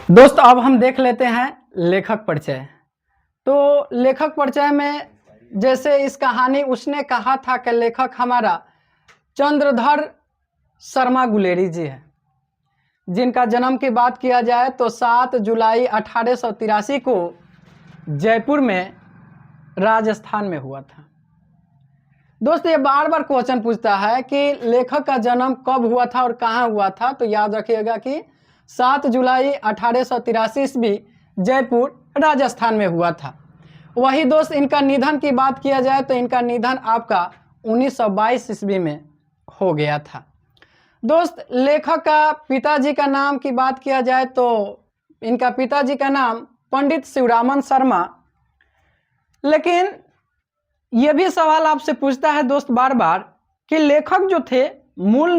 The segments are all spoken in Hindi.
दोस्त अब हम देख लेते हैं लेखक परिचय। तो लेखक परिचय में जैसे इस कहानी उसने कहा था कि लेखक हमारा चंद्रधर शर्मा गुलेरी जी है, जिनका जन्म की बात किया जाए तो 7 जुलाई 1883 को जयपुर में राजस्थान में हुआ था। दोस्त ये बार बार क्वेश्चन पूछता है कि लेखक का जन्म कब हुआ था और कहाँ हुआ था, तो याद रखिएगा कि 7 जुलाई 1883 ईस्वी जयपुर राजस्थान में हुआ था। वही दोस्त इनका निधन की बात किया जाए तो इनका निधन आपका 1922 ईस्वी में हो गया था। दोस्त लेखक का पिताजी का नाम की बात किया जाए तो इनका पिताजी का नाम पंडित शिवरामन शर्मा। लेकिन यह भी सवाल आपसे पूछता है दोस्त बार बार कि लेखक जो थे मूल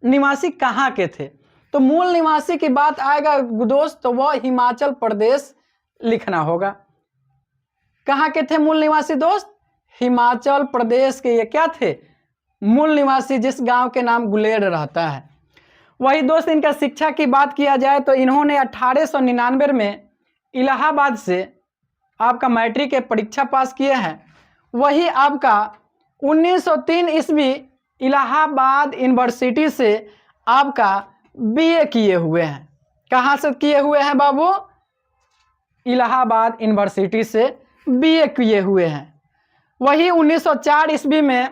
निवासी कहाँ के थे। तो मूल निवासी की बात आएगा दोस्त तो वह हिमाचल प्रदेश लिखना होगा। कहाँ के थे मूल निवासी दोस्त? हिमाचल प्रदेश के ये क्या थे? मूल निवासी, जिस गांव के नाम गुलेर रहता है। वही दोस्त इनका शिक्षा की बात किया जाए तो इन्होंने 1899 में इलाहाबाद से आपका मैट्रिक के परीक्षा पास किए हैं। वही आपका 1903 ईस्वी इलाहाबाद यूनिवर्सिटी से आपका बीए किए हुए हैं। कहाँ से किए हुए हैं बाबू? इलाहाबाद यूनिवर्सिटी से बीए किए हुए हैं। वही 1904 ईस्वी में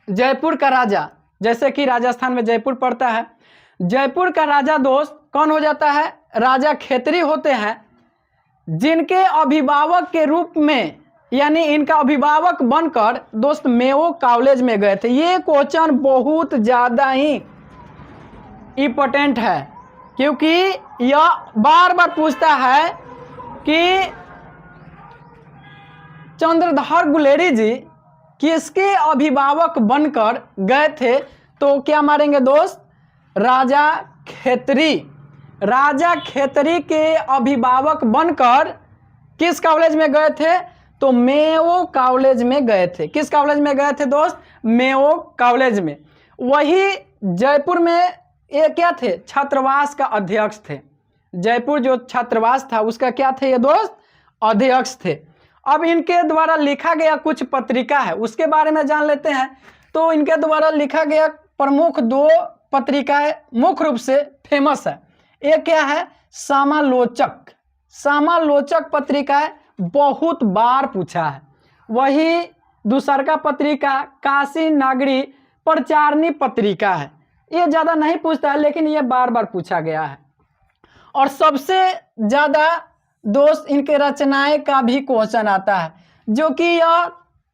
जयपुर का राजा, जैसे कि राजस्थान में जयपुर पड़ता है, जयपुर का राजा दोस्त कौन हो जाता है? राजा खेतरी होते हैं, जिनके अभिभावक के रूप में यानी इनका अभिभावक बनकर दोस्त मेयो कॉलेज में गए थे। ये क्वेश्चन बहुत ज़्यादा ही इम्पोर्टेंट है, क्योंकि यह बार बार पूछता है कि चंद्रधर गुलेरी जी किसके अभिभावक बनकर गए थे। तो क्या मारेंगे दोस्त? राजा खेतरी। राजा खेतरी के अभिभावक बनकर किस कॉलेज में गए थे? तो मेयो कॉलेज में गए थे। किस कॉलेज में गए थे दोस्त? मेयो कॉलेज में। वही जयपुर में ये क्या थे? छात्रावास का अध्यक्ष थे। जयपुर जो छात्रावास था उसका क्या थे ये दोस्त? अध्यक्ष थे। अब इनके द्वारा लिखा गया कुछ पत्रिका है, उसके बारे में जान लेते हैं। तो इनके द्वारा लिखा गया प्रमुख 2 पत्रिकाएं मुख्य रूप से फेमस है। एक क्या है? समालोचक। समालोचक पत्रिका बहुत बार पूछा है। वही दूसर का पत्रिका काशी नागरी प्रचारणी पत्रिका है। ये ज़्यादा नहीं पूछता है, लेकिन ये बार बार पूछा गया है। और सबसे ज़्यादा दोस्त इनके रचनाएं का भी क्वेश्चन आता है, जो कि यह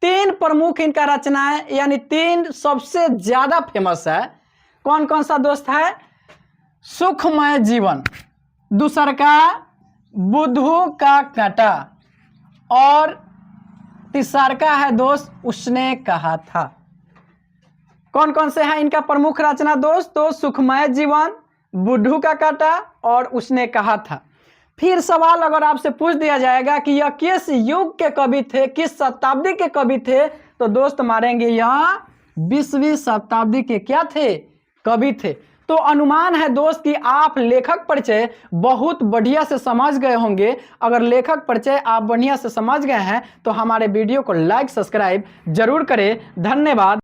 3 प्रमुख इनका रचनाएं यानी 3 सबसे ज़्यादा फेमस है। कौन कौन सा दोस्त है? सुखमय जीवन, दूसर का बुद्धू का कांटा, और तीसर का है दोस्त उसने कहा था। कौन कौन से हैं इनका प्रमुख रचना दोस्त? तो सुखमय जीवन, बुद्धू का कांटा और उसने कहा था। फिर सवाल अगर आपसे पूछ दिया जाएगा कि यह किस युग के कवि थे, किस शताब्दी के कवि थे, तो दोस्त मारेंगे यह 20वीं शताब्दी के क्या थे? कवि थे। तो अनुमान है दोस्त कि आप लेखक परिचय बहुत बढ़िया से समझ गए होंगे। अगर लेखक परिचय आप बढ़िया से समझ गए हैं तो हमारे वीडियो को लाइक सब्सक्राइब जरूर करें। धन्यवाद।